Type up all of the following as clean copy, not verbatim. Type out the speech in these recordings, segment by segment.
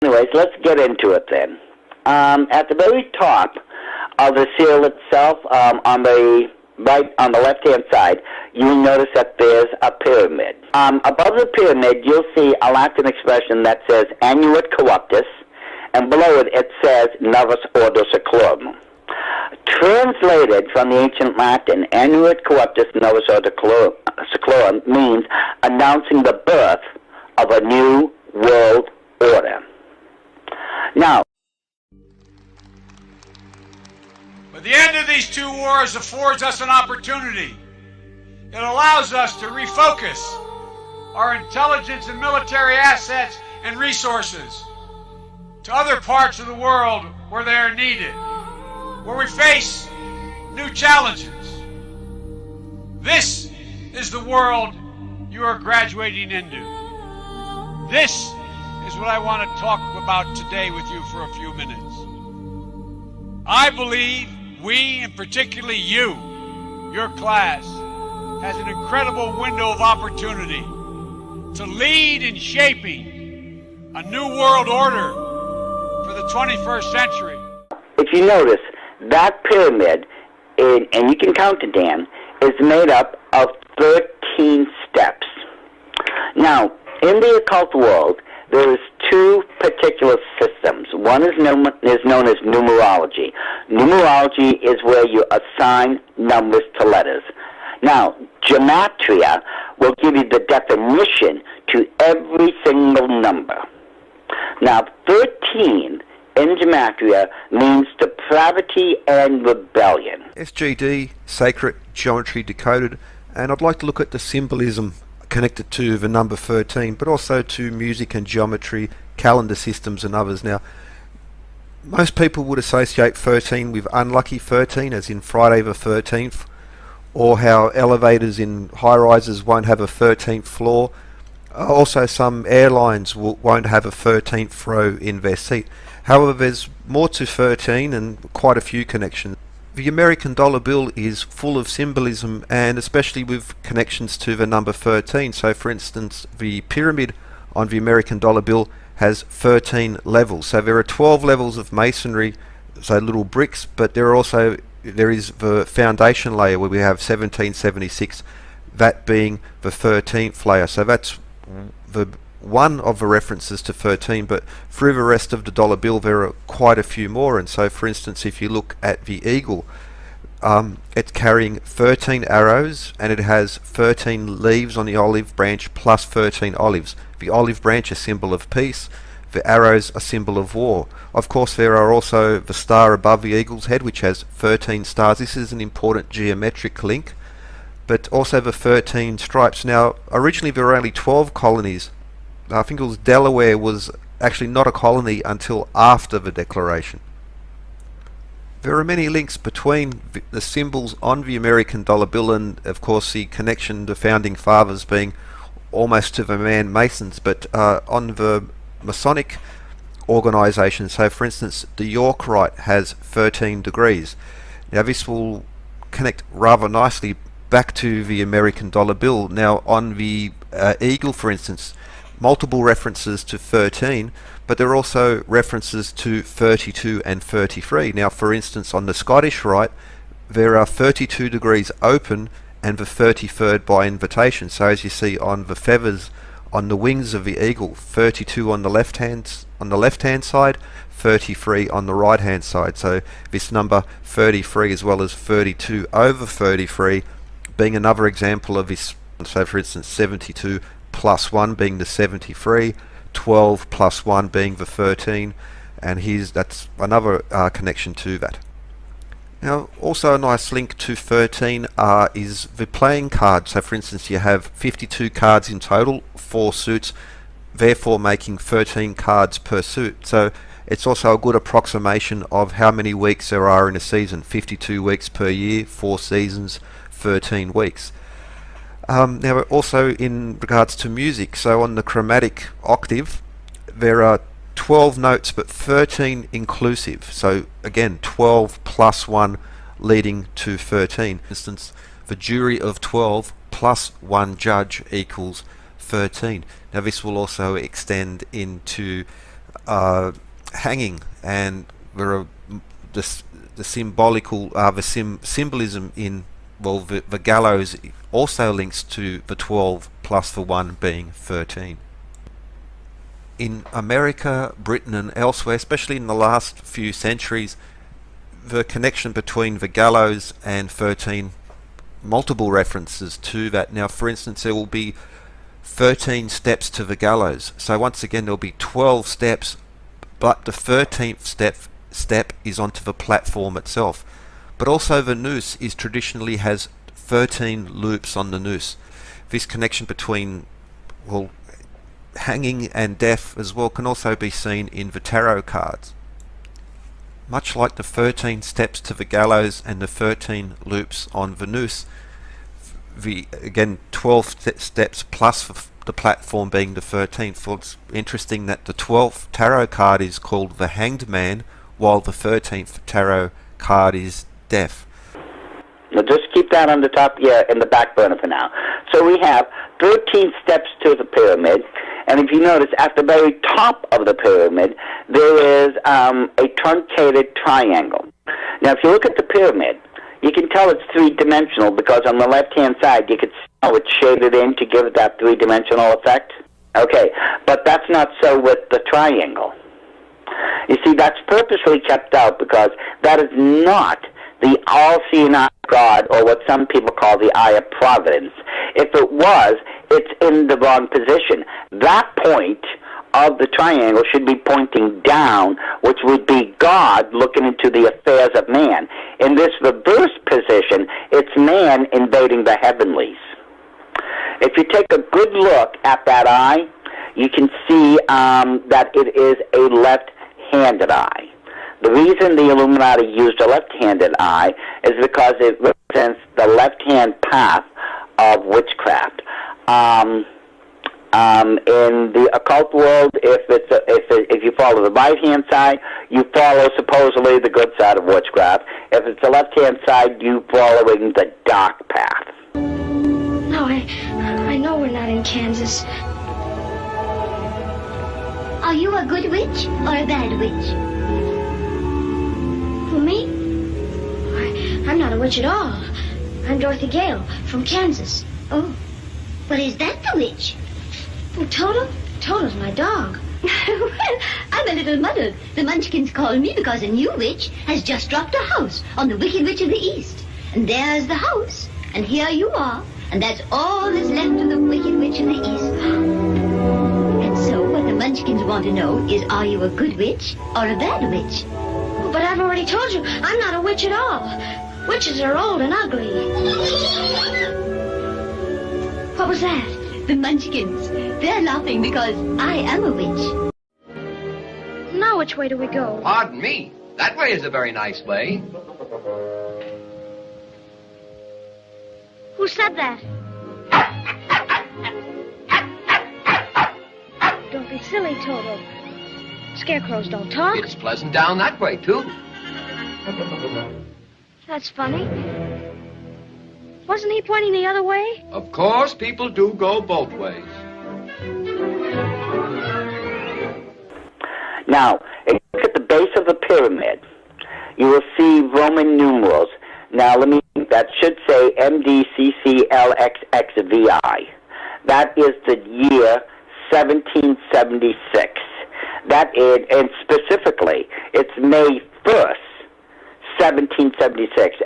Anyways, let's get into it then. At the very top of the seal itself, on the left-hand side, you'll notice that there's a pyramid. Above the pyramid, you'll see a Latin expression that says Annuit Corruptus, and below it, it says Novus Ordo Seclorum. Translated from the ancient Latin, Annuit Corruptus Novus Ordo Seclorum means announcing the birth of a new world order. Now, but the end of these two wars affords us an opportunity. It allows us to refocus our intelligence and military assets and resources to other parts of the world where they are needed, where we face new challenges. This is the world you are graduating into. This is what I want to talk about today with you for a few minutes. I believe we, and particularly you, your class, has an incredible window of opportunity to lead in shaping a new world order for the 21st century. If you notice, that pyramid, and you can count it, Dan, is made up of 13 steps. Now, in the occult world, there is two particular systems. One is known as numerology. Numerology is where you assign numbers to letters. Now, gematria will give you the definition to every single number. Now, 13 in gematria means depravity and rebellion. SGD, Sacred Geometry Decoded, and I'd like to look at the symbolism connected to the number 13, but also to music and geometry, calendar systems and others. Now, most people would associate 13 with unlucky 13, as in Friday the 13th, or how elevators in high-rises won't have a 13th floor. Also, some airlines won't have a 13th row in their seat. However, there's more to 13 and quite a few connections. The American dollar bill is full of symbolism, and especially with connections to the number 13. So, for instance, the pyramid on the American dollar bill has 13 levels. So there are 12 levels of masonry, so little bricks, but there is the foundation layer where we have 1776, that being the 13th layer. So that's the one of the references to 13, but through the rest of the dollar bill there are quite a few more. And so, for instance, if you look at the eagle, it's carrying 13 arrows, and it has 13 leaves on the olive branch plus 13 olives. The olive branch a symbol of peace, the arrows a symbol of war. Of course, there are also the star above the eagle's head, which has 13 stars. This is an important geometric link, but also the 13 stripes. Now, originally there were only 12 colonies. I think it was Delaware was actually not a colony until after the Declaration. There are many links between the symbols on the American dollar bill, and of course the connection to founding fathers being almost to the man Masons, but on the Masonic organization. So, for instance, the York Rite has 13 degrees. Now, this will connect rather nicely back to the American dollar bill. Now, on the eagle, for instance, multiple references to 13, but there are also references to 32 and 33. Now, for instance, on the Scottish Rite, there are 32 degrees open and the 33rd by invitation. So, as you see on the feathers on the wings of the eagle, 32 on the left hand side, 33 on the right hand side. So, this number 33 as well as 32 over 33 being another example of this. So, for instance, 72 plus 1 being the 73, 12 plus 1 being the 13, and that's another connection to that. Now, also a nice link to 13 is the playing card. So, for instance, you have 52 cards in total, 4 suits, therefore making 13 cards per suit. So, it's also a good approximation of how many weeks there are in a season. 52 weeks per year, 4 seasons, 13 weeks. Now, also in regards to music, so on the chromatic octave, there are 12 notes, but 13 inclusive. So again, 12 plus 1 leading to 13. For instance, the jury of 12 plus 1 judge equals 13. Now, this will also extend into hanging, and the symbolism in, well, the gallows also links to the 12 plus the 1 being 13. In America, Britain and elsewhere, especially in the last few centuries, the connection between the gallows and 13, multiple references to that. Now, for instance, there will be 13 steps to the gallows. So once again, there'll be 12 steps, but the 13th step is onto the platform itself. But also the noose traditionally has 13 loops on the noose. This connection between, well, hanging and death as well can also be seen in the tarot cards. Much like the 13 steps to the gallows and the 13 loops on the noose, the, again, 12 steps plus the platform being the 13th. Well, it's interesting that the 12th tarot card is called the Hanged Man, while the 13th tarot card is Death. Now just keep that on the top, in the back burner for now. So we have 13 steps to the pyramid, and if you notice, at the very top of the pyramid, there is a truncated triangle. Now, if you look at the pyramid, you can tell it's three-dimensional because on the left-hand side, you can see how it's shaded in to give it that three-dimensional effect. Okay, but that's not so with the triangle. You see, that's purposely kept out because that is not the all-seeing eye of God, or what some people call the eye of providence. If it was, it's in the wrong position. That point of the triangle should be pointing down, which would be God looking into the affairs of man. In this reverse position, it's man invading the heavenlies. If you take a good look at that eye, you can see that it is a left-handed eye. The reason the Illuminati used a left-handed eye is because it represents the left-hand path of witchcraft. In the occult world, if you follow the right-hand side, you follow supposedly the good side of witchcraft. If it's the left-hand side, you following the dark path. No, I know we're not in Kansas. Are you a good witch or a bad witch? Who, me? I'm not a witch at all. I'm Dorothy Gale from Kansas. Oh, well, is that the witch? Oh, Toto? Toto's my dog. Well, I'm a little muddled. The Munchkins call me because a new witch has just dropped a house on the Wicked Witch of the East. And there's the house, and here you are, and that's all that's left of the Wicked Witch of the East. And so what the Munchkins want to know is, are you a good witch or a bad witch? Oh, but I've already told you, I'm not a witch at all. Witches are old and ugly. What was that? The Munchkins. They're laughing because I am a witch. Now which way do we go? Pardon me. That way is a very nice way. Who said that? Don't be silly, Toto. Scarecrows don't talk. It's pleasant down that way, too. That's funny. Wasn't he pointing the other way? Of course, people do go both ways. Now, if you look at the base of the pyramid, you will see Roman numerals. Now, that should say MDCCLXXVI. That is the year 1776. That is, and specifically, it's May 1st, 1776.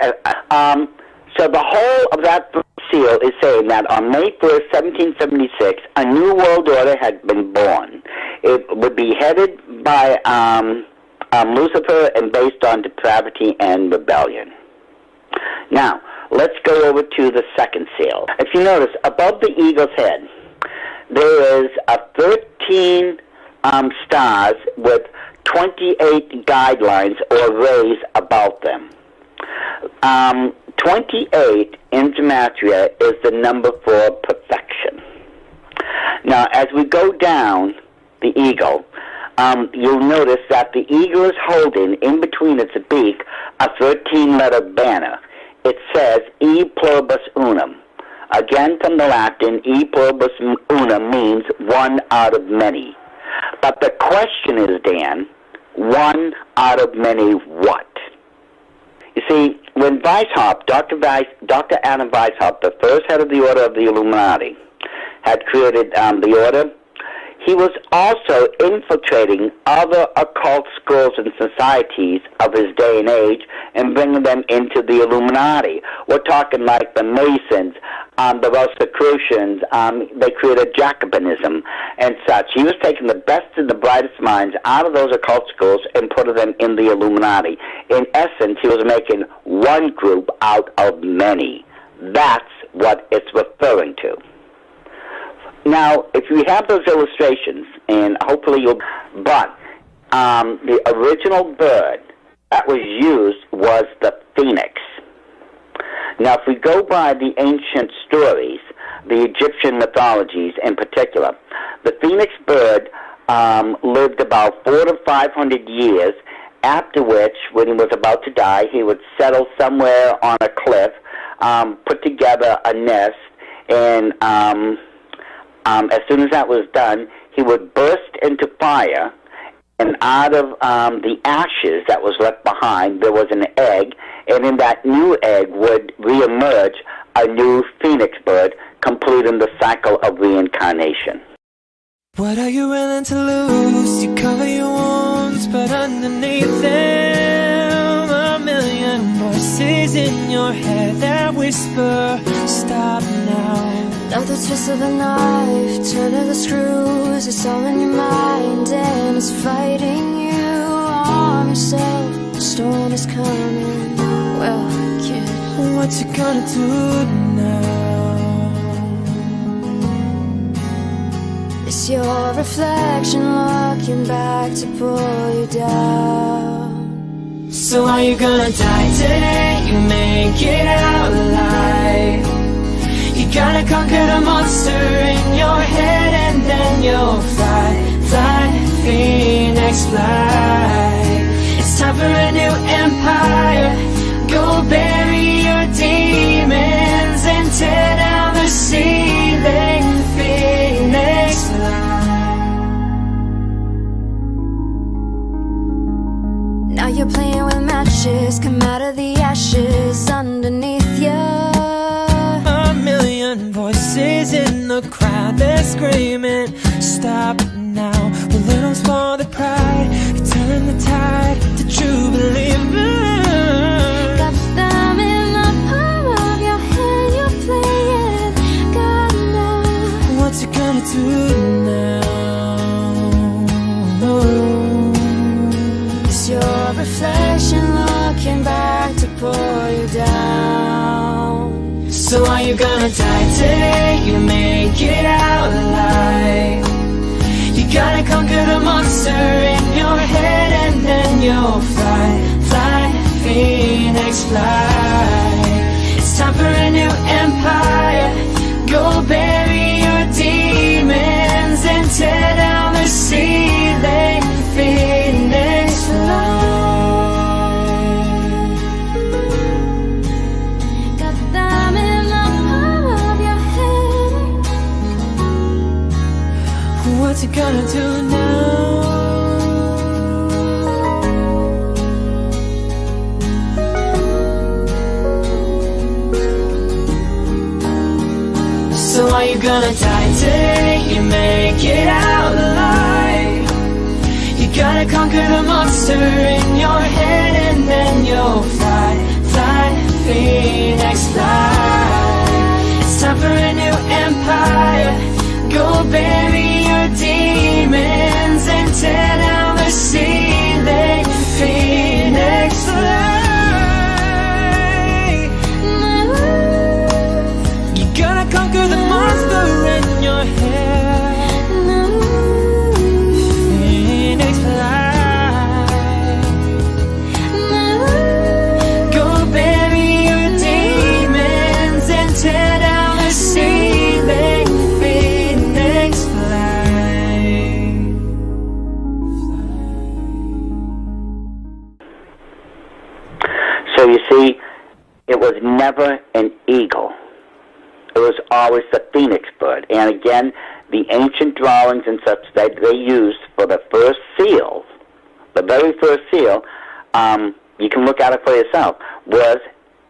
So the whole of that seal is saying that on May 1st, 1776, a new world order had been born. It would be headed by Lucifer and based on depravity and rebellion. Now, let's go over to the second seal. If you notice, above the eagle's head, there is 13 stars with 28 guidelines or rays about them. 28 in Gematria is the number for perfection. Now, as we go down the eagle, you'll notice that the eagle is holding in between its beak a 13-letter banner. It says E pluribus unum. Again, from the Latin, E pluribus unum means one out of many. But the question is, Dan, one out of many what? You see, when Weishaupt, Dr. Adam Weishaupt, the first head of the Order of the Illuminati, had created the Order, he was also infiltrating other occult schools and societies of his day and age and bringing them into the Illuminati. We're talking like the Masons, the Rosicrucians, they created Jacobinism and such. He was taking the best and the brightest minds out of those occult schools and putting them in the Illuminati. In essence, he was making one group out of many. That's what it's referring to. Now, if you have those illustrations, and hopefully you'll, but the original bird that was used was the phoenix. Now, if we go by the ancient stories, the Egyptian mythologies in particular, the phoenix bird lived about 400 to 500 years, after which, when he was about to die, he would settle somewhere on a cliff, put together a nest, and as soon as that was done, he would burst into fire, and out of the ashes that was left behind, there was an egg, and in that new egg would reemerge a new phoenix bird, completing the cycle of reincarnation. What are you willing to lose? You cover your wounds, but underneath them, a million voices in your head that whisper, stop now. Another twist of the knife, turn of the screws. It's all in your mind and it's fighting you. Arm yourself, the storm is coming. Well, kid, what you gonna do now? It's your reflection looking back to pull you down. So are you gonna die today? You make it out alive. You gotta conquer the monster in your head, and then you'll fly, fly, phoenix, fly. It's time for a new empire. Go bury your demons and tear down the ceiling, phoenix, fly. Now you're playing with matches, come out of the ashes underneath you. Voices in the crowd, they're screaming, stop now. Well, they don't spoil the pride, you're turning the tide to true believers. Got them in the palm of your hand, you're playing God now. What you gonna do now? It's your reflection looking back to pull you down. So are you gonna die today? You make it out alive. You gotta conquer the monster in your head, and then you'll fly, fly, phoenix, fly. It's time for a new empire. Go bury your demons and tear down the ceiling, phoenix, fly. What you gonna do now? So are you gonna die today? You make it out alive. You gotta conquer the monster in your head, and then you'll fly, fly, phoenix, fly. It's time for a new empire. Go bury your demons and tear down the ceiling, phoenix, fly. You gotta conquer the monster in your head, phoenix, fly. Go bury your demons and tear down the ceiling. So you see, it was never an eagle. It was always the phoenix bird. And again, the ancient drawings and such that they used for the first seal, the very first seal, you can look at it for yourself, was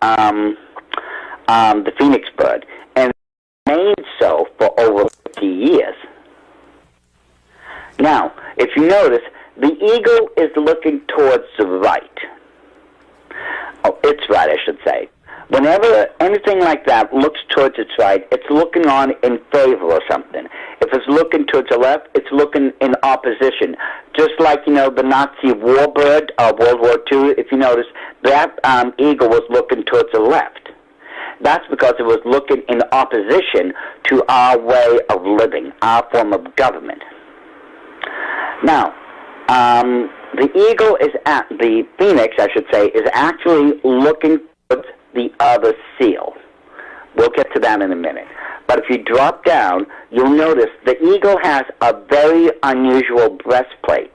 the phoenix bird, and remained so for over 50 years. Now, if you notice, the eagle is looking towards the right. Oh, its right, I should say. Whenever anything like that looks towards its right, it's looking on in favor of something. If it's looking towards the left, it's looking in opposition. Just like, the Nazi warbird of World War II, if you notice, that eagle was looking towards the left. That's because it was looking in opposition to our way of living, our form of government. Now, the eagle the phoenix, I should say, is actually looking towards the other seal. We'll get to that in a minute. But if you drop down, you'll notice the eagle has a very unusual breastplate.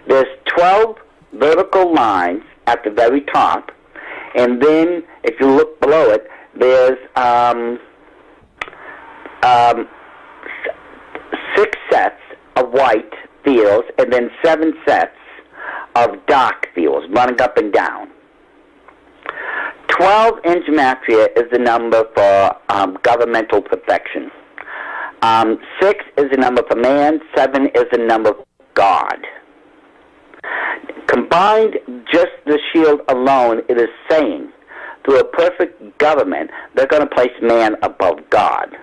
There's 12 vertical lines at the very top, and then if you look below it, there's 6 sets of white fields, and then 7 sets of dark fields running up and down. 12 in gematria is the number for governmental perfection. 6 is the number for man. 7 is the number for God. Combined, just the shield alone, it is saying, through a perfect government, they're going to place man above God.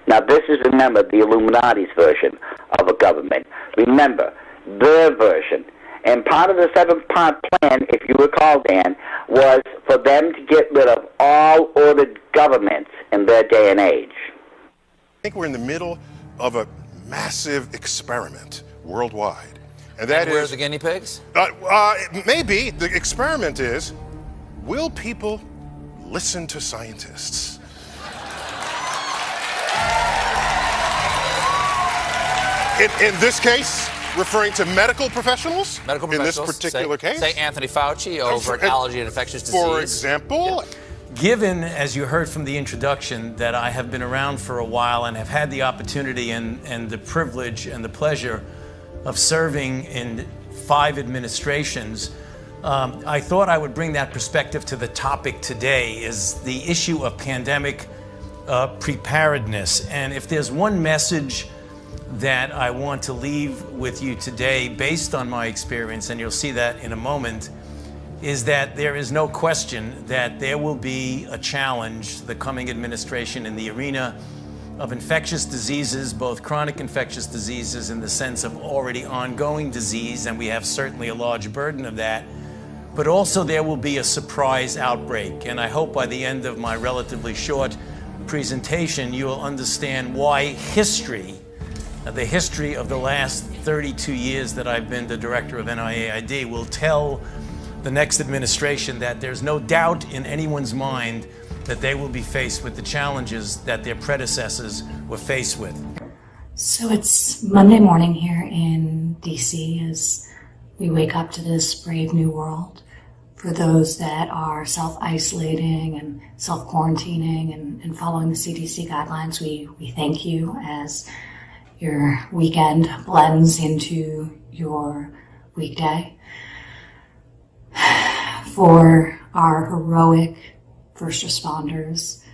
Now, this is, remember, the Illuminati's version of a government. Remember, their version. And part of the 7-part plan, if you recall, Dan, was for them to get rid of all ordered governments in their day and age. I think we're in the middle of a massive experiment worldwide. And that where's the guinea pigs? Maybe. The experiment is, will people listen to scientists? In this case, referring to medical professionals? Medical professionals. In this particular case? Say Anthony Fauci over at Allergy and Infectious Disease. For example? Yeah. Given, as you heard from the introduction, that I have been around for a while and have had the opportunity and the privilege and the pleasure of serving in 5 administrations, I thought I would bring that perspective to the topic today, is the issue of pandemic preparedness. And if there's one message that I want to leave with you today, based on my experience, and you'll see that in a moment, is that there is no question that there will be a challenge, the coming administration, in the arena of infectious diseases, both chronic infectious diseases in the sense of already ongoing disease, and we have certainly a large burden of that, but also there will be a surprise outbreak. And I hope by the end of my relatively short presentation, you will understand why the history of the last 32 years that I've been the director of NIAID will tell the next administration that there's no doubt in anyone's mind that they will be faced with the challenges that their predecessors were faced with. So it's Monday morning here in DC as we wake up to this brave new world. For those that are self-isolating and self-quarantining and following the CDC guidelines, we thank you as your weekend blends into your weekday. For our heroic first responders,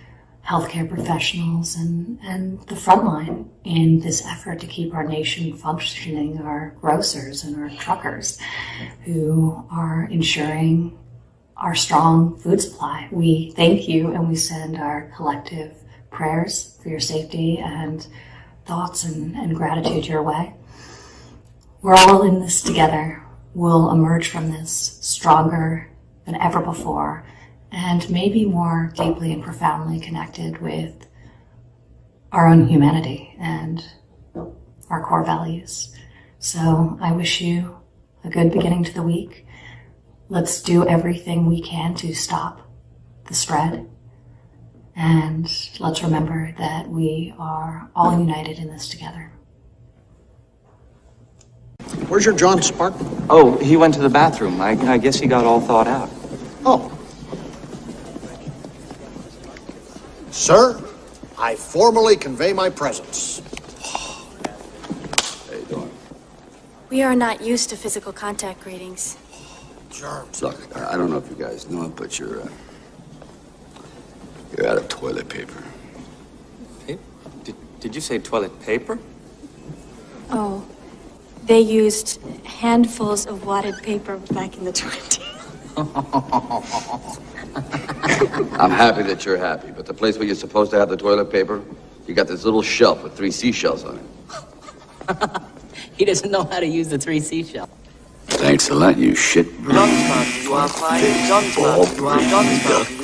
healthcare professionals, and the frontline in this effort to keep our nation functioning, our grocers and our truckers who are ensuring our strong food supply. We thank you and we send our collective prayers for your safety and thoughts and gratitude your way. We're all in this together. We'll emerge from this stronger than ever before, and maybe more deeply and profoundly connected with our own humanity and our core values. So I wish you a good beginning to the week. Let's do everything we can to stop the spread. And let's remember that we are all united in this together. Where's your John Spartan? Oh, he went to the bathroom. I guess he got all thawed out. Oh. Sir, I formally convey my presence. We are not used to physical contact greetings. Look, I don't know if you guys know it, but you're out of toilet paper. Did you say toilet paper? Oh, they used handfuls of wadded paper back in the 20s. I'm happy that you're happy, but the place where you're supposed to have the toilet paper, you got this little shelf with 3 seashells on it. He doesn't know how to use the 3 seashells. Thanks a lot, you shit. Johnsman, you are fined. Johnsman, you are Johnsman.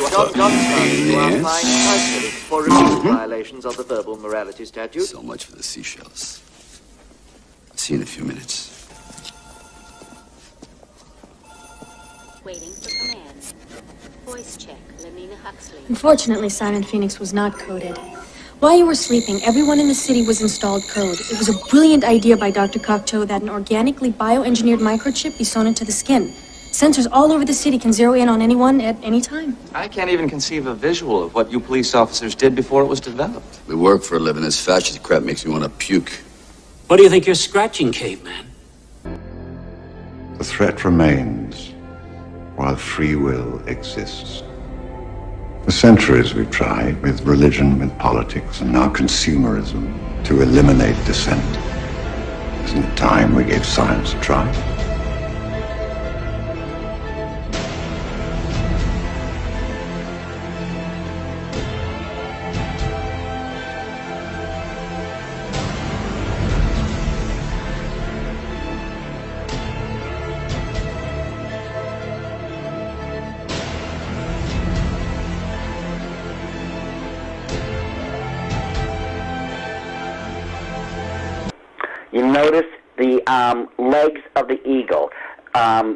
You are fined personally for repeated violations of the verbal morality statute. So much for the seashells. See you in a few minutes. Waiting for commands. Voice check, Lamina Huxley. Unfortunately, Simon Phoenix was not coded. While you were sleeping, everyone in the city was installed code. It was a brilliant idea by Dr. Cocteau that an organically bioengineered microchip be sewn into the skin. Sensors all over the city can zero in on anyone at any time. I can't even conceive a visual of what you police officers did before it was developed. We work for a living. This fascist crap makes me want to puke. What do you think you're scratching, caveman? The threat remains while free will exists. For centuries we've tried, with religion, with politics, and now consumerism, to eliminate dissent. Isn't it time we gave science a try? You notice the legs of the eagle.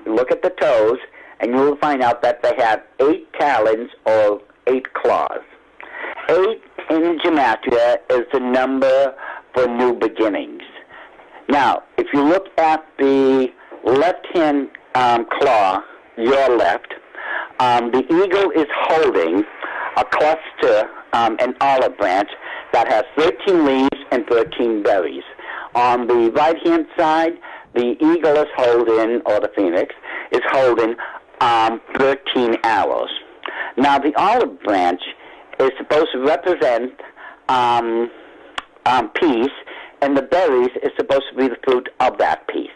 Look at the toes, and you will find out that they have 8 talons or 8 claws. 8 in gematria is the number for new beginnings. Now, if you look at the left-hand claw, your left, the eagle is holding a cluster, an olive branch, that has 13 leaves and 13 berries. On the right-hand side, the eagle is holding, or the phoenix, is holding 13 arrows. Now, the olive branch is supposed to represent peace, and the berries is supposed to be the fruit of that peace.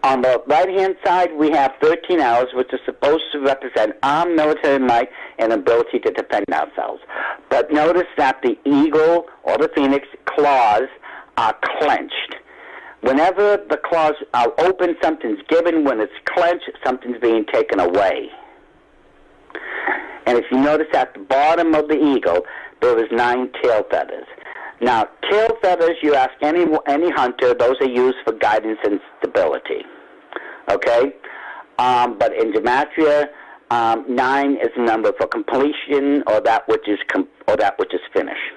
On the right-hand side, we have 13 arrows, which are supposed to represent our military might and ability to defend ourselves. But notice that the eagle, or the phoenix, claws are clenched. Whenever the claws are open, something's given. When it's clenched, something's being taken away. And if you notice at the bottom of the eagle, there is 9 tail feathers. Now, tail feathers, you ask any hunter, those are used for guidance and stability. Okay? But in gematria, 9 is the number for completion, or that which is finished.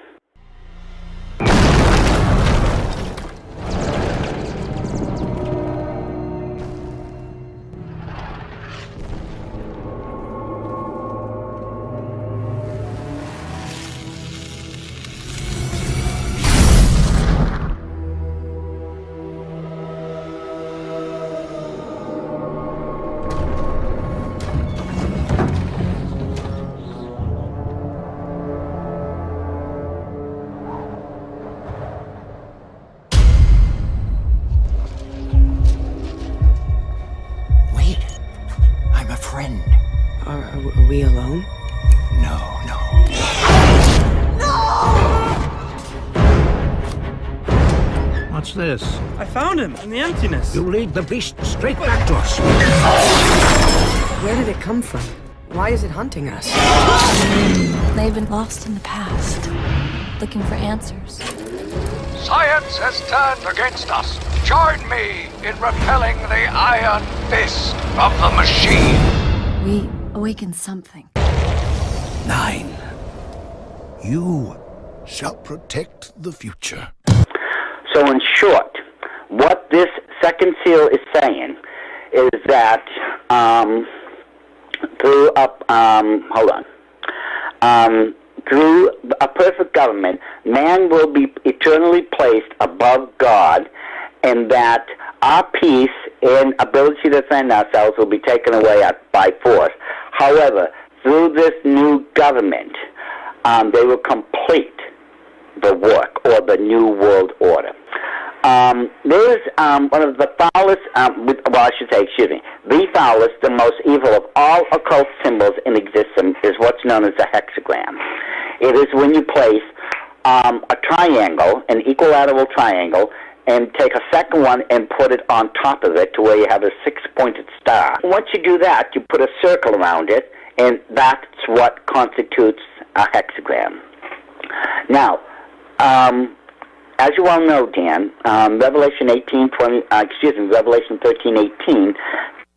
Are we alone? No. What's this? I found him in the emptiness. You lead the beast straight back to us. Where did it come from? Why is it hunting us? They've been lost in the past, looking for answers. Science has turned against us. Join me in repelling the iron fist of the machine. We awaken something. 9. You shall protect the future. So in short, what this second seal is saying is that through a perfect government, man will be eternally placed above God, and that our peace and ability to defend ourselves will be taken away by force. However, through this new government, they will complete the work, or the New World Order. There's one of the foulest, the foulest, the most evil of all occult symbols in existence is what's known as a hexagram. It is when you place a triangle, an equilateral triangle, and take a second one and put it on top of it to where you have a six-pointed star. Once you do that, you put a circle around it, and that's what constitutes a hexagram. Now, as you all know, Dan, Revelation 13:18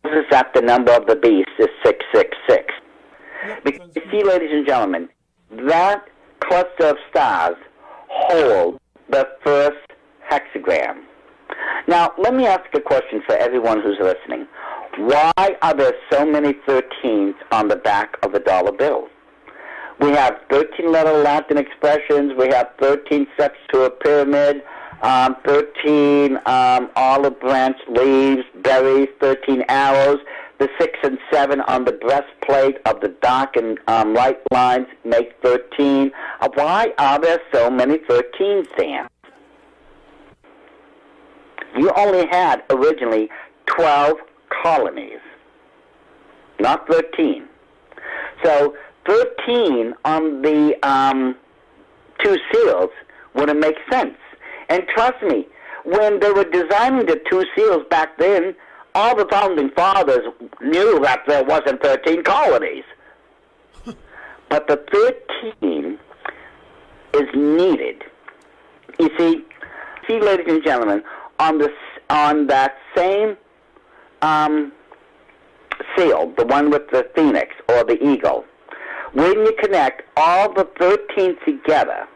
tells us that the number of the beast is 666. Because you see, ladies and gentlemen, that cluster of stars hold the first hexagram. Now, let me ask a question for everyone who's listening. Why are there so many 13s on the back of a dollar bill? We have 13-letter Latin expressions. We have 13 steps to a pyramid, 13 olive branch leaves, berries, 13 arrows. The 6 and 7 on the breastplate of the dark and light lines make 13. Why are there so many 13s, Dan? You only had originally 12 colonies, not 13. So 13 on the two seals wouldn't make sense. And trust me, when they were designing the two seals back then, all the founding fathers knew that there wasn't 13 colonies. But the 13 is needed. You see, ladies and gentlemen, on that same seal, the one with the phoenix or the eagle, when you connect all the 13 together,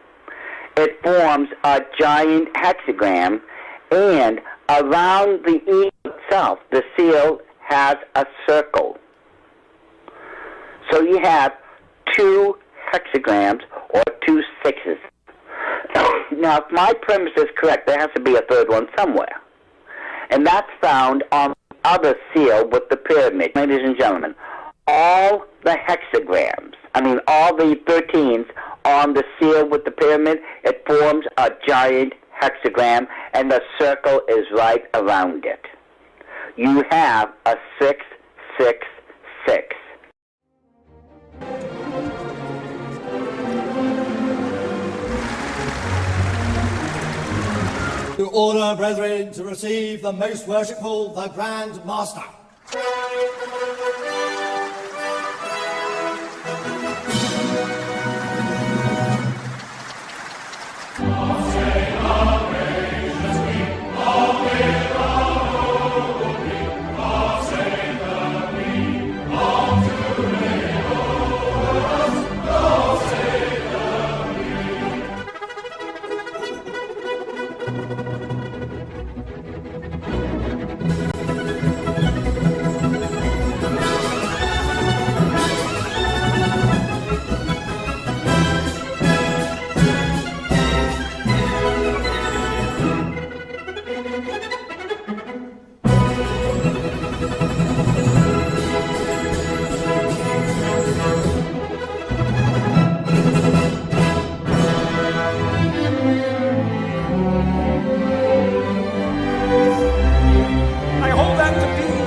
it forms a giant hexagram, and around the eagle itself, the seal has a circle. So you have two hexagrams, or two sixes. Now, if my premise is correct, there has to be a third one somewhere. And that's found on the other seal with the pyramid. Ladies and gentlemen, all the hexagrams, all the 13s on the seal with the pyramid, it forms a giant hexagram, and the circle is right around it. You have a 666. To order, brethren, to receive the most worshipful, the Grand Master.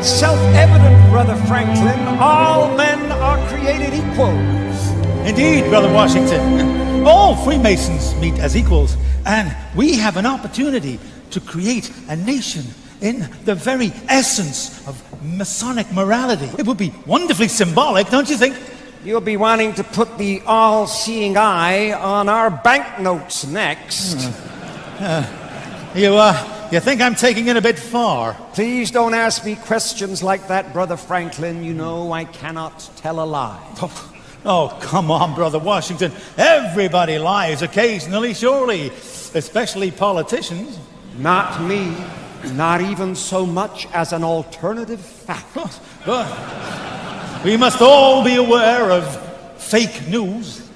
Self-evident, Brother Franklin, all men are created equal. Indeed, Brother Washington. All Freemasons meet as equals, and we have an opportunity to create a nation in the very essence of Masonic morality. It would be wonderfully symbolic, don't you think? You'll be wanting to put the all-seeing eye on our banknotes next. You think I'm taking it a bit far? Please don't ask me questions like that, Brother Franklin. You know I cannot tell a lie. Oh, come on, Brother Washington. Everybody lies occasionally, surely. Especially politicians. Not me. Not even so much as an alternative fact. But we must all be aware of fake news.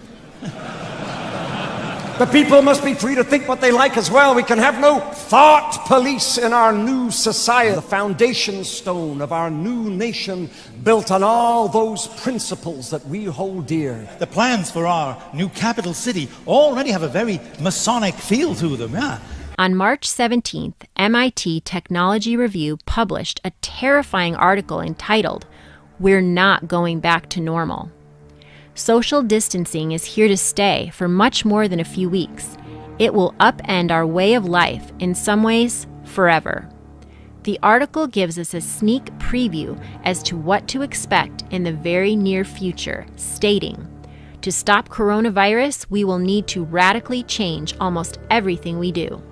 The people must be free to think what they like as well. We can have no thought police in our new society. The foundation stone of our new nation built on all those principles that we hold dear. The plans for our new capital city already have a very Masonic feel to them, yeah. On March 17th, MIT Technology Review published a terrifying article entitled, "We're Not Going Back to Normal." Social distancing is here to stay for much more than a few weeks. It will upend our way of life, in some ways, forever. The article gives us a sneak preview as to what to expect in the very near future, stating, "To stop coronavirus, we will need to radically change almost everything we do."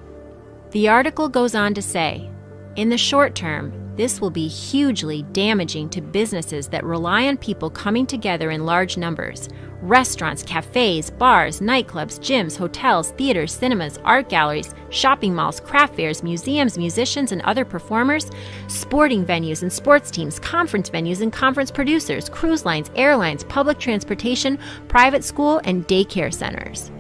The article goes on to say, in the short term, this will be hugely damaging to businesses that rely on people coming together in large numbers. Restaurants, cafes, bars, nightclubs, gyms, hotels, theaters, cinemas, art galleries, shopping malls, craft fairs, museums, musicians, and other performers, sporting venues and sports teams, conference venues and conference producers, cruise lines, airlines, public transportation, private school, and daycare centers.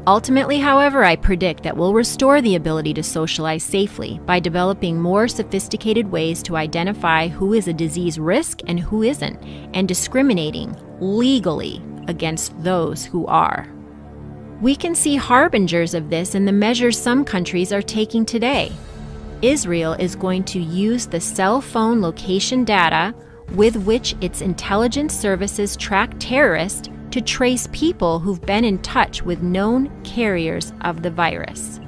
Ultimately, however, I predict that we'll restore the ability to socialize safely by developing more sophisticated ways to identify who is a disease risk and who isn't, and discriminating legally against those who are. We can see harbingers of this in the measures some countries are taking today. Israel is going to use the cell phone location data with which its intelligence services track terrorists to trace people who've been in touch with known carriers of the virus.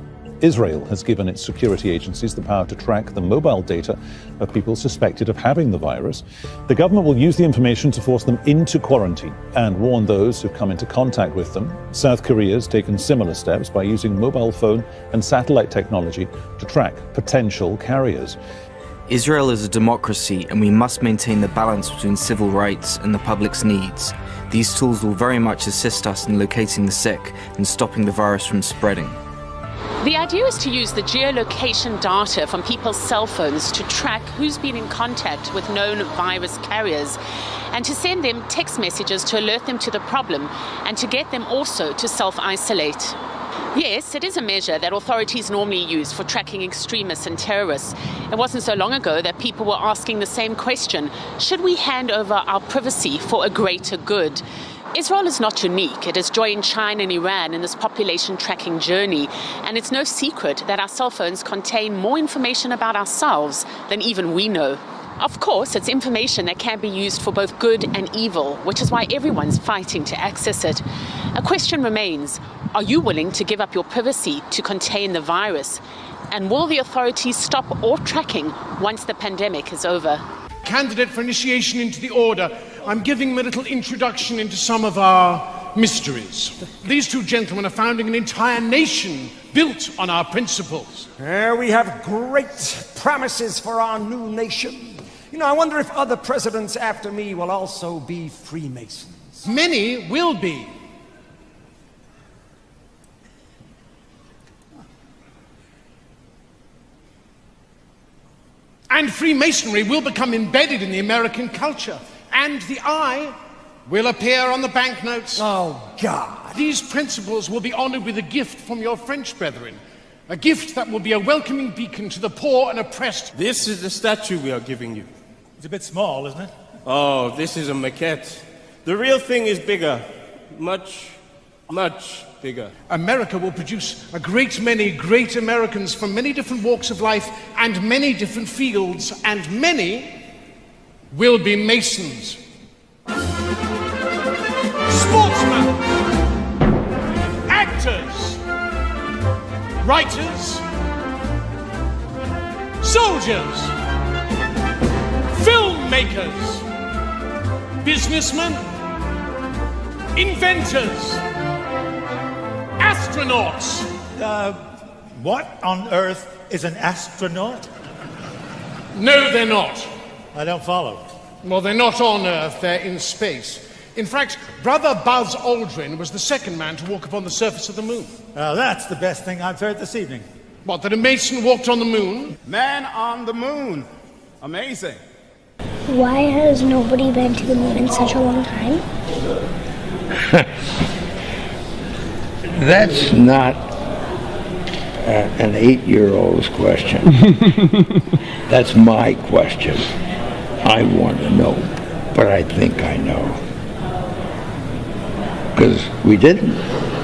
Israel has given its security agencies the power to track the mobile data of people suspected of having the virus. The government will use the information to force them into quarantine and warn those who come into contact with them. South Korea has taken similar steps by using mobile phone and satellite technology to track potential carriers. Israel is a democracy, and we must maintain the balance between civil rights and the public's needs. These tools will very much assist us in locating the sick and stopping the virus from spreading. The idea is to use the geolocation data from people's cell phones to track who's been in contact with known virus carriers and to send them text messages to alert them to the problem and to get them also to self-isolate. Yes, it is a measure that authorities normally use for tracking extremists and terrorists. It wasn't so long ago that people were asking the same question: should we hand over our privacy for a greater good? Israel is not unique. It has joined China and Iran in this population tracking journey, and it's no secret that our cell phones contain more information about ourselves than even we know. Of course, it's information that can be used for both good and evil, which is why everyone's fighting to access it. A question remains: are you willing to give up your privacy to contain the virus? And will the authorities stop all tracking once the pandemic is over? Candidate for initiation into the order, I'm giving them a little introduction into some of our mysteries. These two gentlemen are founding an entire nation built on our principles. We have great promises for our new nation. You know, I wonder if other presidents after me will also be Freemasons. Many will be. And Freemasonry will become embedded in the American culture. And the eye will appear on the banknotes. Oh, God. These principles will be honored with a gift from your French brethren. A gift that will be a welcoming beacon to the poor and oppressed. This is the statue we are giving you. It's a bit small, isn't it? Oh, this is a maquette. The real thing is bigger. Much, much bigger. America will produce a great many great Americans from many different walks of life and many different fields, and many will be Masons. Sportsmen, actors, writers, soldiers, filmmakers, businessmen, inventors, astronauts. What on earth is an astronaut? No, they're not. I don't follow. Well, they're not on Earth, they're in space. In fact, Brother Buzz Aldrin was the second man to walk upon the surface of the moon. That's the best thing I've heard this evening. What, that a Mason walked on the moon? Man on the moon. Amazing. Why has nobody been to the moon in such a long time? That's not an 8-year-old's question. That's my question. I want to know, but I think I know. Because we didn't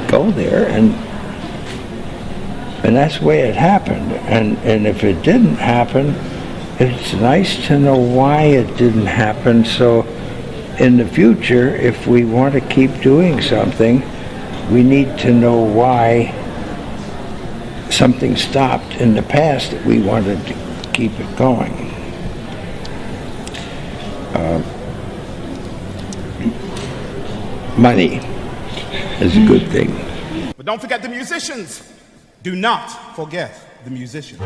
go there, and that's the way it happened. And if it didn't happen, it's nice to know why it didn't happen, so in the future, if we want to keep doing something, we need to know why something stopped in the past that we wanted to keep it going. Money is a good thing. But don't forget the musicians. Do not forget the musicians.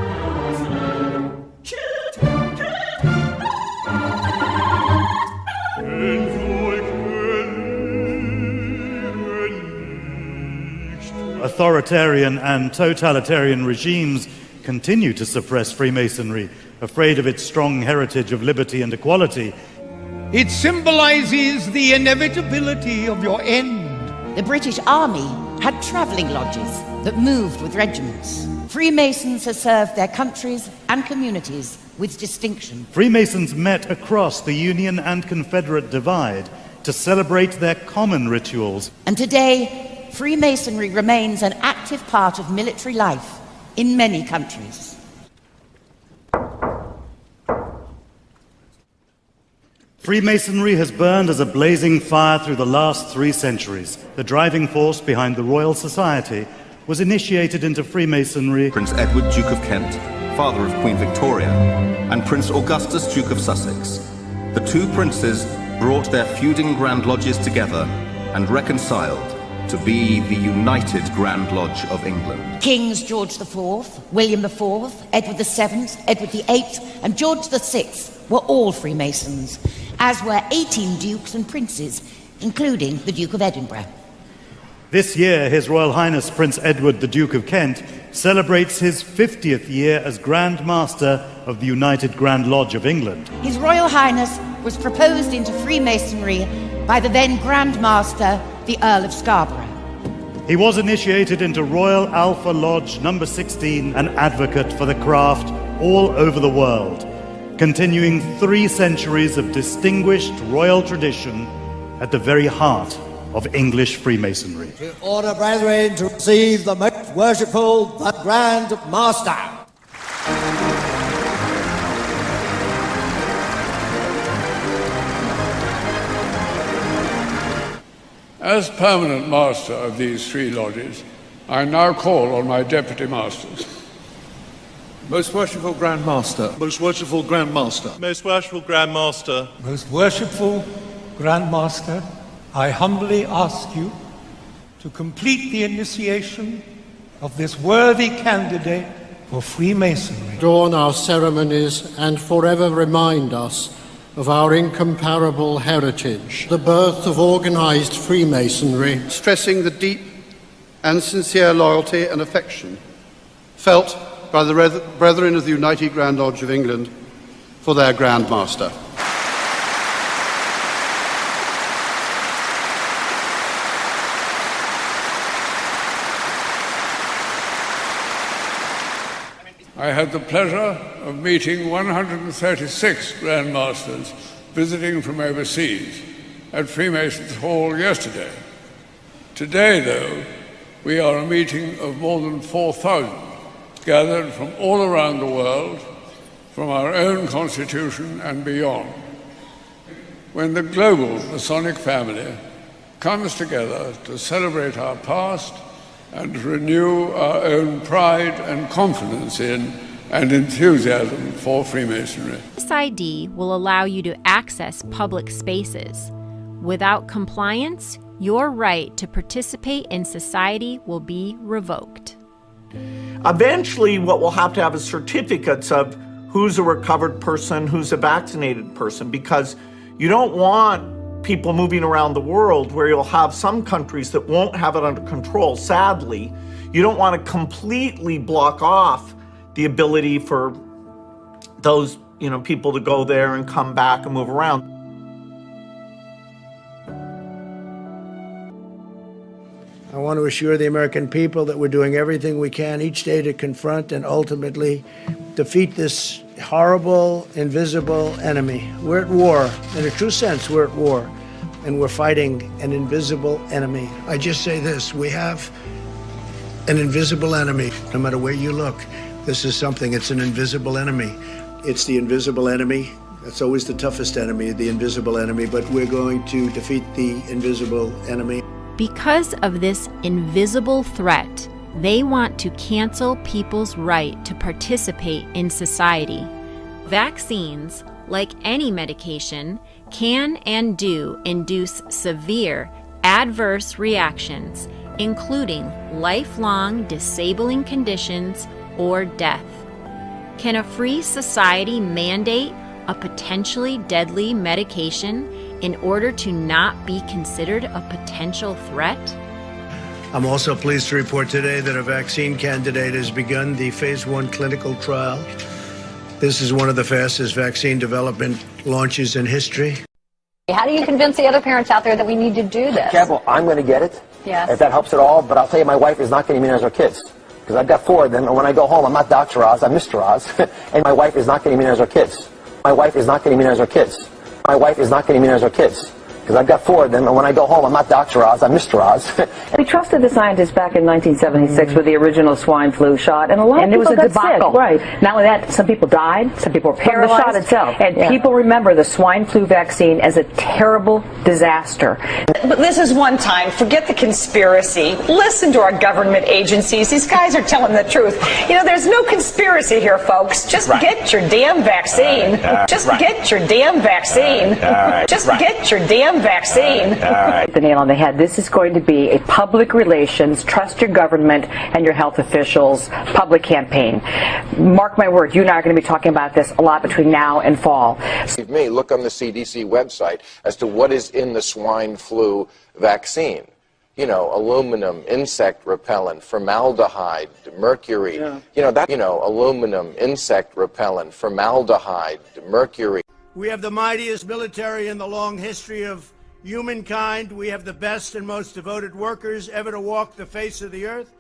Authoritarian and totalitarian regimes continue to suppress Freemasonry, afraid of its strong heritage of liberty and equality. It symbolizes the inevitability of your end. The British Army had travelling lodges that moved with regiments. Freemasons have served their countries and communities with distinction. Freemasons met across the Union and Confederate divide to celebrate their common rituals. And today, Freemasonry remains an active part of military life in many countries. Freemasonry has burned as a blazing fire through the last 3 centuries. The driving force behind the Royal Society was initiated into Freemasonry. Prince Edward, Duke of Kent, father of Queen Victoria, and Prince Augustus, Duke of Sussex. The 2 princes brought their feuding Grand Lodges together and reconciled to be the United Grand Lodge of England. Kings George IV, William IV, Edward VII, Edward VIII, and George VI were all Freemasons, as were 18 dukes and princes, including the Duke of Edinburgh. This year, His Royal Highness Prince Edward, the Duke of Kent, celebrates his 50th year as Grand Master of the United Grand Lodge of England. His Royal Highness was proposed into Freemasonry by the then Grand Master, the Earl of Scarborough. He was initiated into Royal Alpha Lodge number 16, an advocate for the craft all over the world, continuing 3 centuries of distinguished royal tradition at the very heart of English Freemasonry. To order, brethren, to receive the most worshipful, the Grand Master. As permanent master of these 3 lodges, I now call on my deputy masters. Most worshipful Grand Master. Most worshipful Grand Master. Most worshipful Grand Master. Most worshipful Grand Master, I humbly ask you to complete the initiation of this worthy candidate for Freemasonry. Adorn our ceremonies and forever remind us of our incomparable heritage, the birth of organized Freemasonry, stressing the deep and sincere loyalty and affection felt by the brethren of the United Grand Lodge of England for their Grand Master. I had the pleasure of meeting 136 Grand Masters visiting from overseas at Freemasons Hall yesterday. Today, though, we are a meeting of more than 4,000, gathered from all around the world, from our own constitution and beyond. When the global Masonic family comes together to celebrate our past and to renew our own pride and confidence in and enthusiasm for Freemasonry. This ID will allow you to access public spaces. Without compliance, your right to participate in society will be revoked. Eventually, what we'll have to have is certificates of who's a recovered person, who's a vaccinated person, because you don't want people moving around the world where you'll have some countries that won't have it under control. Sadly, you don't want to completely block off the ability for those, people to go there and come back and move around. I want to assure the American people that we're doing everything we can each day to confront and ultimately defeat this horrible, invisible enemy. We're at war. In a true sense, we're at war. And we're fighting an invisible enemy. I just say this, we have an invisible enemy. No matter where you look, this is something, it's an invisible enemy. It's the invisible enemy. That's always the toughest enemy, the invisible enemy, but we're going to defeat the invisible enemy. Because of this invisible threat, they want to cancel people's right to participate in society. Vaccines, like any medication, can and do induce severe adverse reactions, including lifelong disabling conditions or death. Can a free society mandate a potentially deadly medication in order to not be considered a potential threat? I'm also pleased to report today that a vaccine candidate has begun the phase 1 clinical trial. This is one of the fastest vaccine development launches in history. How do you convince the other parents out there that we need to do this? Careful, I'm going to get it, Yes. if that helps at all, but I'll tell you, my wife is not going to immunize our kids. Because I've got 4 of them, and when I go home, I'm not Dr. Oz, I'm Mr. Oz. And my wife is not going to immunize our kids. My wife is not going to immunize our kids. My wife is not going to immunize our kids. Because I've got 4 of them, and when I go home, I'm not Dr. Oz, I'm Mr. Oz. We trusted the scientists back in 1976 with the original swine flu shot, and a lot of people it was a got debacle. sick. Right. Not only that, some people died, some people were From the paralyzed. shot itself. And people remember the swine flu vaccine as a terrible disaster. But this is one time. Forget the conspiracy. Listen to our government agencies. These guys are telling the truth. You know, there's no conspiracy here, folks. Just get your damn vaccine. Just get your damn vaccine. Just get your damn vaccine. The nail on the head. This is going to be a public relations, trust your government and your health officials public campaign. Mark my word, you and I are going to be talking about this a lot between now and fall. Me, look on the CDC website as to what is in the swine flu vaccine. You know, aluminum, insect repellent, formaldehyde, mercury. Aluminum, insect repellent, formaldehyde, mercury. We have the mightiest military in the long history of humankind. We have the best and most devoted workers ever to walk the face of the earth.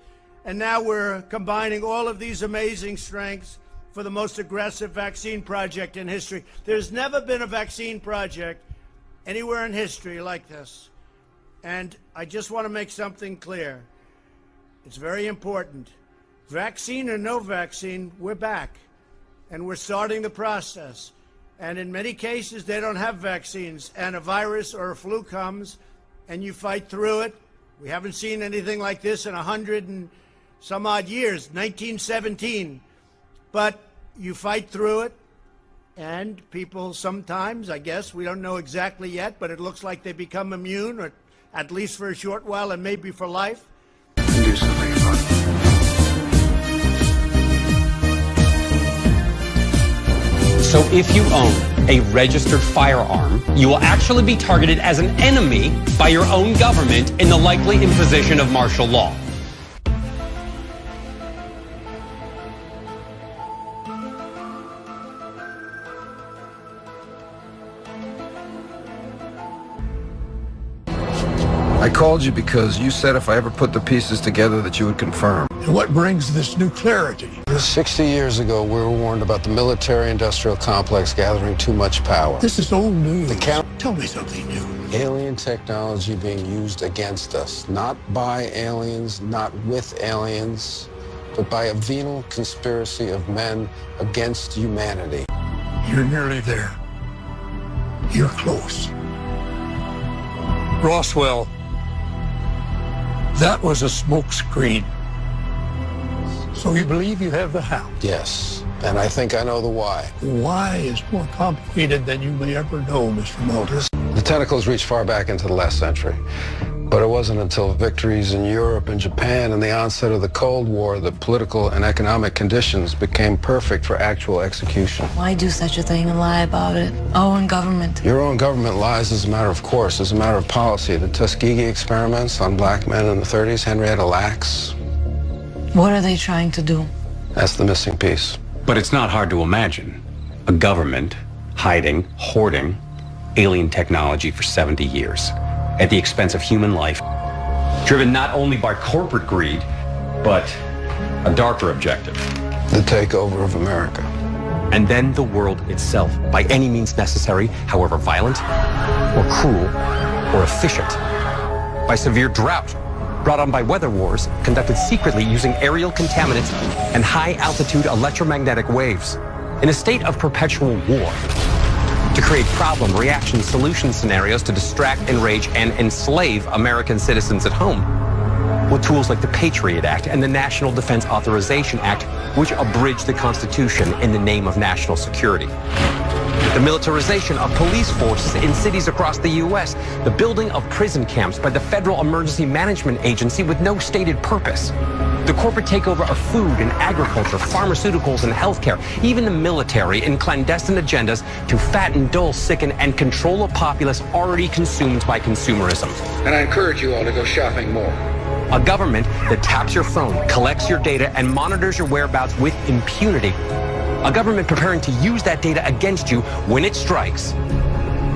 And now we're combining all of these amazing strengths for the most aggressive vaccine project in history. There's never been a vaccine project anywhere in history like this. And I just want to make something clear. It's very important. Vaccine or no vaccine, we're back. And we're starting the process. And in many cases, they don't have vaccines. And a virus or a flu comes, and you fight through it. We haven't seen anything like this in 100 and some odd years, 1917. But you fight through it, and people sometimes, I guess, we don't know exactly yet, but it looks like they become immune, or at least for a short while, and maybe for life. Do something fun. So if you own a registered firearm, you will actually be targeted as an enemy by your own government in the likely imposition of martial law. I called you because you said if I ever put the pieces together that you would confirm. And what brings this new clarity? 60 years ago, we were warned about the military-industrial complex gathering too much power. This is old news. The Tell me something new. alien technology being used against us, not by aliens, not with aliens, but by a venal conspiracy of men against humanity. You're nearly there. You're close. Roswell, that was a smoke screen. So you believe you have the how? Yes, and I think I know the why. Why is more complicated than you may ever know, Mr. Mulder. The tentacles reach far back into the last century. But it wasn't until victories in Europe and Japan and the onset of the Cold War that political and economic conditions became perfect for actual execution. Why do such a thing and lie about it? Our own government. Your own government lies as a matter of course, as a matter of policy. The Tuskegee experiments on black men in the 30s, Henrietta Lacks. What are they trying to do? That's the missing piece. But it's not hard to imagine a government hiding, hoarding alien technology for 70 years at the expense of human life. driven not only by corporate greed, but a darker objective. The takeover of America. And then the world itself, by any means necessary, however violent, or cruel, or efficient. By severe drought, brought on by weather wars, conducted secretly using aerial contaminants and high-altitude electromagnetic waves. In a state of perpetual war, to create problem, reaction, solution scenarios to distract, enrage, and enslave American citizens at home, with tools like the Patriot Act and the National Defense Authorization Act, which abridge the Constitution in the name of national security. The militarization of police forces in cities across the U.S., the building of prison camps by the Federal Emergency Management Agency with no stated purpose, the corporate takeover of food and agriculture, pharmaceuticals and healthcare, even the military in clandestine agendas to fatten, dull, sicken, and control a populace already consumed by consumerism. And I encourage you all to go shopping more. A government that taps your phone, collects your data, and monitors your whereabouts with impunity. A government preparing to use that data against you when it strikes.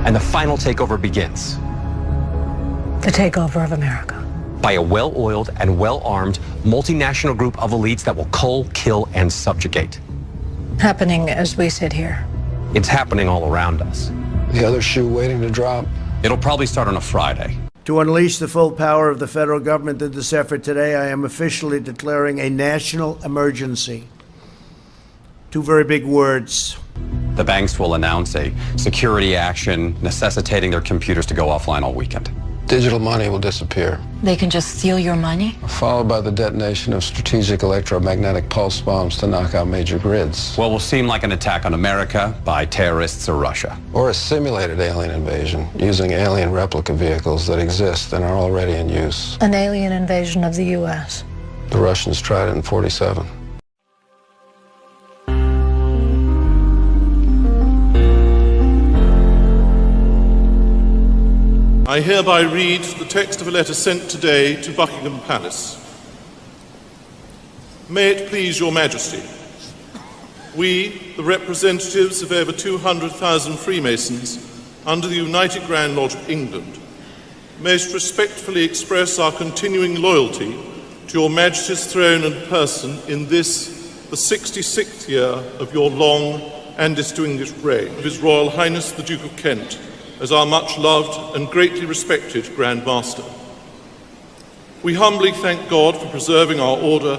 And the final takeover begins. The takeover of America. By a well-oiled and well-armed multinational group of elites that will cull, kill, and subjugate. Happening as we sit here. It's happening all around us. The other shoe waiting to drop. It'll probably start on a Friday. To unleash the full power of the federal government in this effort today, I am officially declaring a national emergency. Two very big words. The banks will announce a security action necessitating their computers to go offline all weekend. Digital money will disappear. They can just steal your money? Followed by the detonation of strategic electromagnetic pulse bombs to knock out major grids. What will seem like an attack on America by terrorists or Russia. Or a simulated alien invasion using alien replica vehicles that exist and are already in use. An alien invasion of the U.S. The Russians tried it in '47. I hereby read the text of a letter sent today to Buckingham Palace. May it please your Majesty, we, the representatives of over 200,000 Freemasons under the United Grand Lodge of England, most respectfully express our continuing loyalty to your Majesty's throne and person in this, the 66th year of your long and distinguished reign, of His Royal Highness the Duke of Kent, as our much-loved and greatly respected Grand Master. We humbly thank God for preserving our order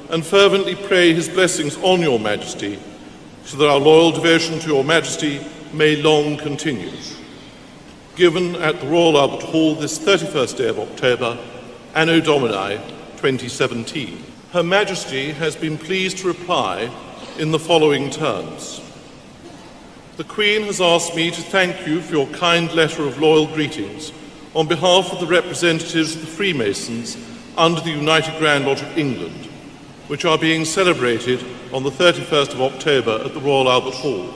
and fervently pray His blessings on your Majesty, so that our loyal devotion to your Majesty may long continue. Given at the Royal Albert Hall this 31st day of October, Anno Domini 2017. Her Majesty has been pleased to reply in the following terms. The Queen has asked me to thank you for your kind letter of loyal greetings on behalf of the representatives of the Freemasons under the United Grand Lodge of England, which are being celebrated on the 31st of October at the Royal Albert Hall.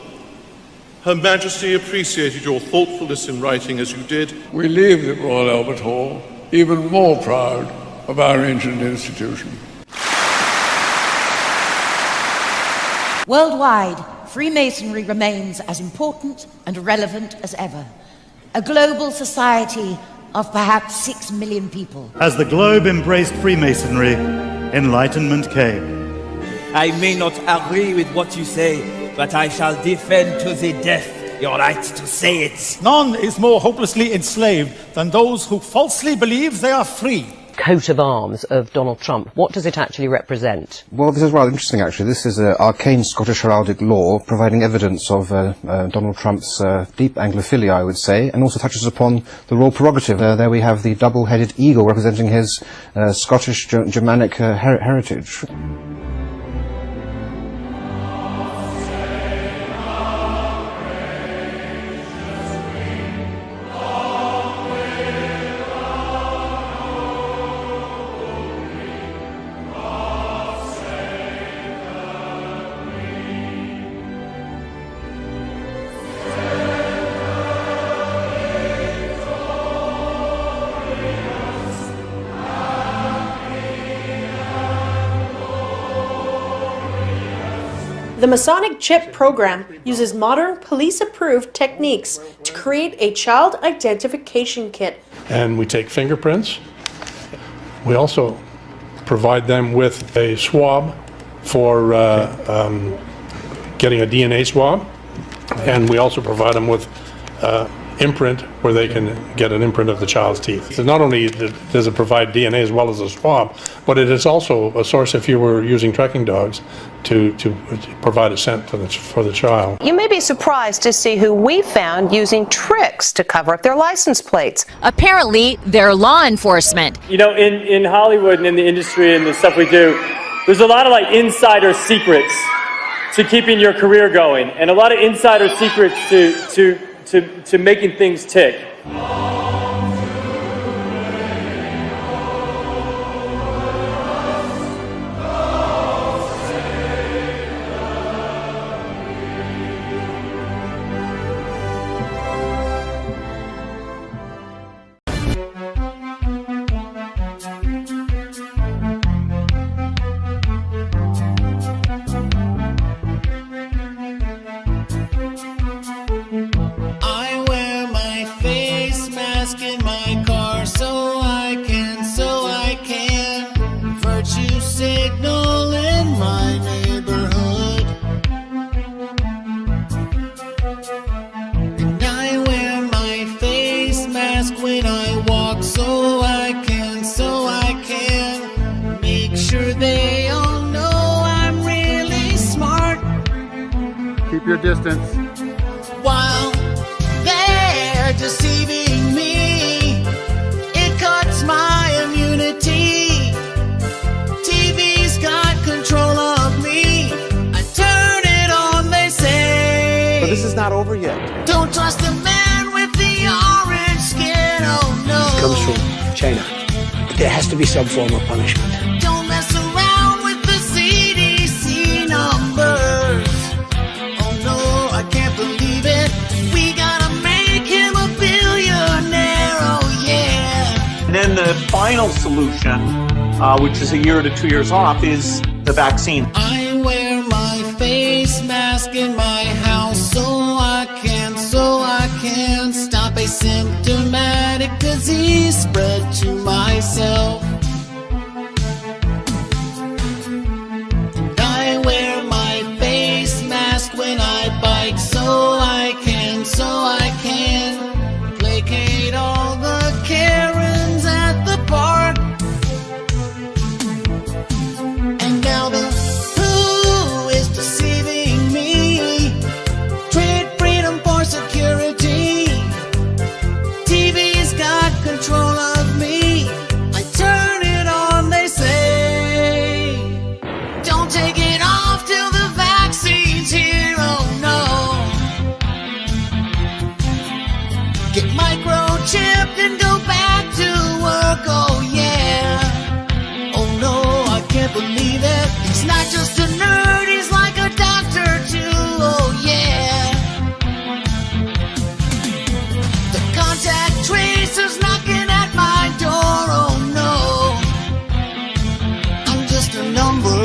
Her Majesty appreciated your thoughtfulness in writing as you did. We leave the Royal Albert Hall even more proud of our ancient institution. Worldwide, Freemasonry remains as important and relevant as ever. A global society of perhaps 6 million people. As the globe embraced Freemasonry, enlightenment came. I may not agree with what you say, but I shall defend to the death your right to say it. None is more hopelessly enslaved than those who falsely believe they are free. Coat of arms of Donald Trump. What does it actually represent? Well, this is rather interesting, actually. This is an arcane Scottish heraldic law providing evidence of Donald Trump's deep Anglophilia, I would say, and also touches upon the royal prerogative. There we have the double-headed eagle representing his Scottish Germanic heritage. The Masonic Chip program uses modern police-approved techniques to create a child identification kit. And we take fingerprints, We also provide them with a swab for getting a DNA swab, and we also provide them with imprint where they can get an imprint of the child's teeth. So not only does it provide DNA as well as a swab, but it is also a source if you were using tracking dogs to provide a scent for the child. You may be surprised to see who we found using tricks to cover up their license plates. Apparently, they're law enforcement. You know, in Hollywood and in the industry and the stuff we do, there's a lot of like insider secrets to keeping your career going, and a lot of insider secrets to making things tick. Your distance. While they're deceiving me, it cuts my immunity. TV's got control of me. I turn it on, they say. But this is not over yet. Don't trust the man with the orange skin, oh no. It comes from China. There has to be some form of punishment. Don't mess around with the CDC numbers. And then the final solution, which is a year to 2 years off, is the vaccine. I wear my face mask in my house so I can stop a symptomatic disease spread to myself. And I wear my face mask when I bike so I can placate all the Karens at the park. And now the who is deceiving me? Trade freedom for security. TV's got control of me. I turn it on, they say. Don't take it off till the vaccine's here, oh no. Get microchipped and go back to work, oh yeah. Oh no, I can't believe it. He's not just a nerd, he's like a doctor too, oh yeah. The contact tracer's knocking at my door, oh no. I'm just a number.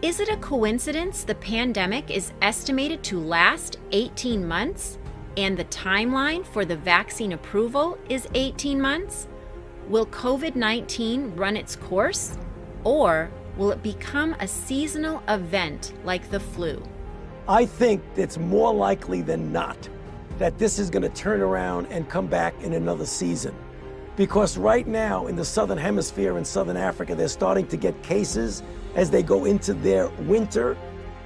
Is it a coincidence the pandemic is estimated to last 18 months and the timeline for the vaccine approval is 18 months? Will COVID-19 run its course, or will it become a seasonal event like the flu? I think it's more likely than not that this is going to turn around and come back in another season. Because right now in the Southern Hemisphere in Southern Africa, they're starting to get cases as they go into their winter.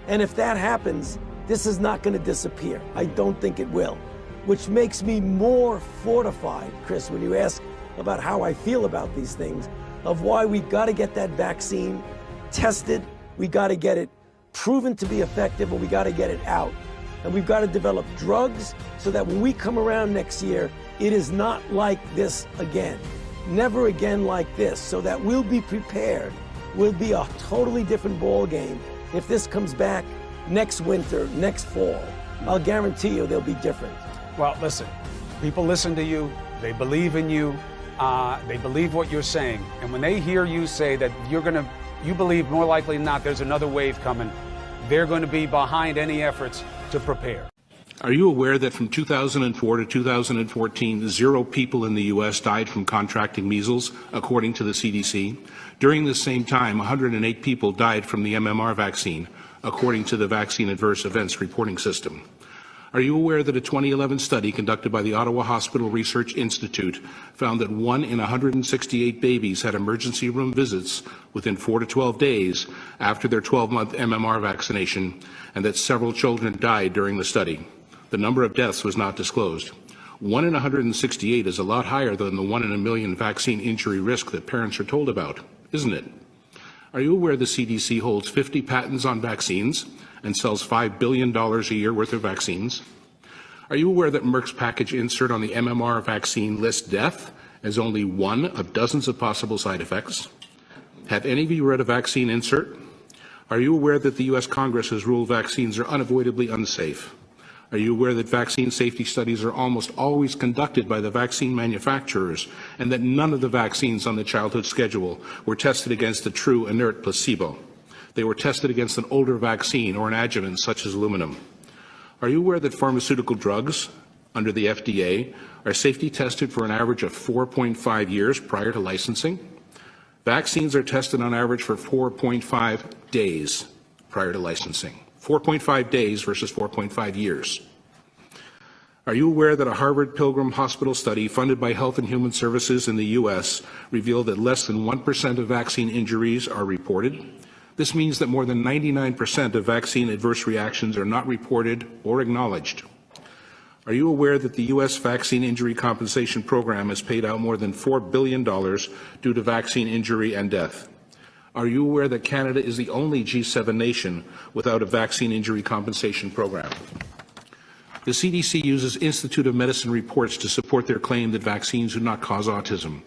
And if that happens, this is not going to disappear. I don't think it will. Which makes me more fortified, Chris, when you ask about how I feel about these things, of why we've got to get that vaccine tested, we got to get it proven to be effective, and we got to get it out. And we've got to develop drugs so that when we come around next year, it is not like this again. Never again like this, so that we'll be prepared. Will be a totally different ball game if this comes back next winter, next fall, I'll guarantee you they'll be different. Well, listen, people listen to you. They believe in you. They believe what you're saying. And when they hear you say that you believe more likely than not there's another wave coming, they're going to be behind any efforts to prepare. Are you aware that from 2004 to 2014, 0 people in the U.S. died from contracting measles, according to the CDC? During the same time, 108 people died from the MMR vaccine, according to the Vaccine Adverse Events Reporting System. Are you aware that a 2011 study conducted by the Ottawa Hospital Research Institute found that 1 in 168 babies had emergency room visits within 4 to 12 days after their 12-month MMR vaccination, and that several children died during the study? The number of deaths was not disclosed. 1 in 168 is a lot higher than the 1 in a million vaccine injury risk that parents are told about, isn't it? Are you aware the CDC holds 50 patents on vaccines and sells $5 billion a year worth of vaccines? Are you aware that Merck's package insert on the MMR vaccine lists death as only one of dozens of possible side effects? Have any of you read a vaccine insert? Are you aware that the U.S. Congress has ruled vaccines are unavoidably unsafe? Are you aware that vaccine safety studies are almost always conducted by the vaccine manufacturers, and that none of the vaccines on the childhood schedule were tested against a true inert placebo? They were tested against an older vaccine or an adjuvant such as aluminum. Are you aware that pharmaceutical drugs under the FDA are safety tested for an average of 4.5 years prior to licensing? Vaccines are tested on average for 4.5 days prior to licensing. 4.5 days versus 4.5 years. Are you aware that a Harvard Pilgrim Hospital study funded by Health and Human Services in the U.S. revealed that less than 1% of vaccine injuries are reported? This means that more than 99% of vaccine adverse reactions are not reported or acknowledged. Are you aware that the U.S. Vaccine Injury Compensation Program has paid out more than $4 billion due to vaccine injury and death? Are you aware that Canada is the only G7 nation without a vaccine injury compensation program? The CDC uses Institute of Medicine reports to support their claim that vaccines do not cause autism.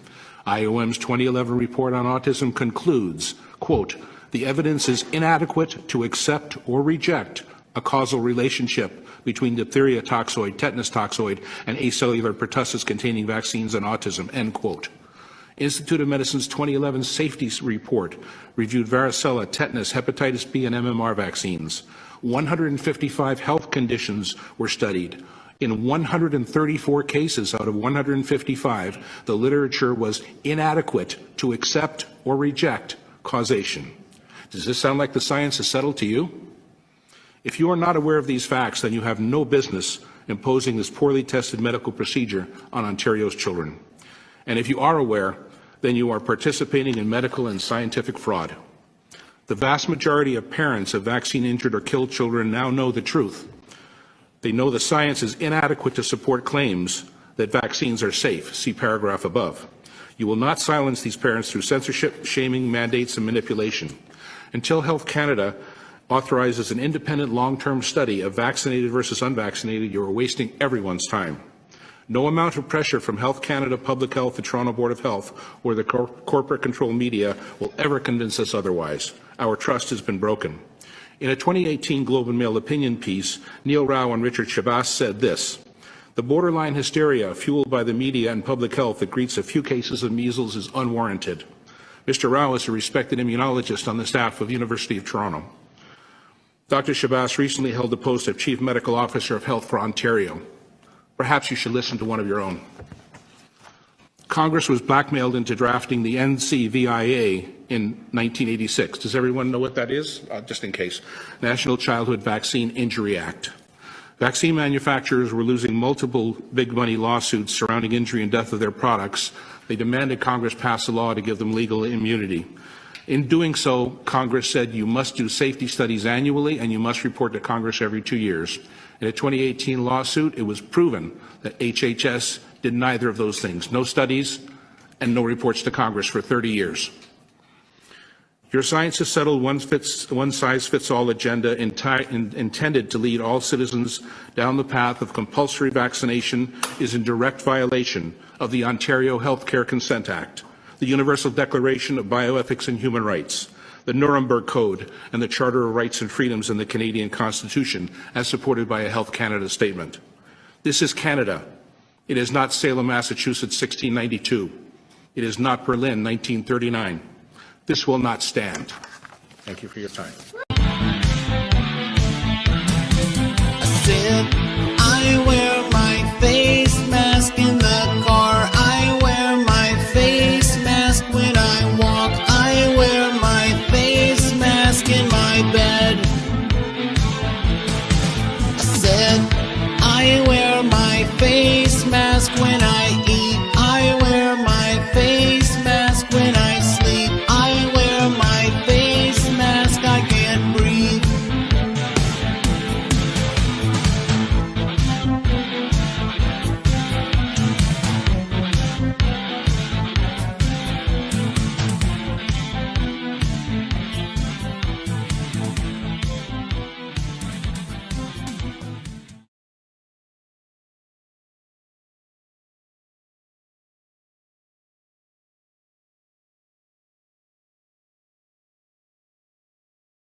IOM's 2011 report on autism concludes, quote, "The evidence is inadequate to accept or reject a causal relationship between diphtheria toxoid, tetanus toxoid, and acellular pertussis containing vaccines and autism," end quote. Institute of Medicine's 2011 safety report reviewed varicella, tetanus, hepatitis B, and MMR vaccines. 155 health conditions were studied. In 134 cases out of 155, the literature was inadequate to accept or reject causation. Does this sound like the science is settled to you? If you are not aware of these facts, then you have no business imposing this poorly tested medical procedure on Ontario's children. And if you are aware, then you are participating in medical and scientific fraud. The vast majority of parents of vaccine-injured or killed children now know the truth. They know the science is inadequate to support claims that vaccines are safe. See paragraph above. You will not silence these parents through censorship, shaming, mandates, and manipulation. Until Health Canada authorizes an independent long-term study of vaccinated versus unvaccinated, you are wasting everyone's time. No amount of pressure from Health Canada, Public Health, the Toronto Board of Health, or the corporate control media will ever convince us otherwise. Our trust has been broken. In a 2018 Globe and Mail opinion piece, Neil Rao and Richard Shabazz said this: "The borderline hysteria fueled by the media and public health that greets a few cases of measles is unwarranted." Mr. Rao is a respected immunologist on the staff of University of Toronto. Dr. Shabazz recently held the post of Chief Medical Officer of Health for Ontario. Perhaps you should listen to one of your own. Congress was blackmailed into drafting the NCVIA in 1986. Does everyone know what that is? Just in case. National Childhood Vaccine Injury Act. Vaccine manufacturers were losing multiple big money lawsuits surrounding injury and death of their products. They demanded Congress pass a law to give them legal immunity. In doing so, Congress said you must do safety studies annually and you must report to Congress every 2 years. In a 2018 lawsuit, it was proven that HHS did neither of those things. No studies and no reports to Congress for 30 years. Your science has settled one-size-fits-all agenda intended to lead all citizens down the path of compulsory vaccination is in direct violation of the Ontario Healthcare Consent Act, the Universal Declaration of Bioethics and Human Rights, the Nuremberg Code, and the Charter of Rights and Freedoms in the Canadian Constitution, as supported by a Health Canada statement. This is Canada. It is not Salem, Massachusetts, 1692. It is not Berlin, 1939. This will not stand. Thank you for your time. I wear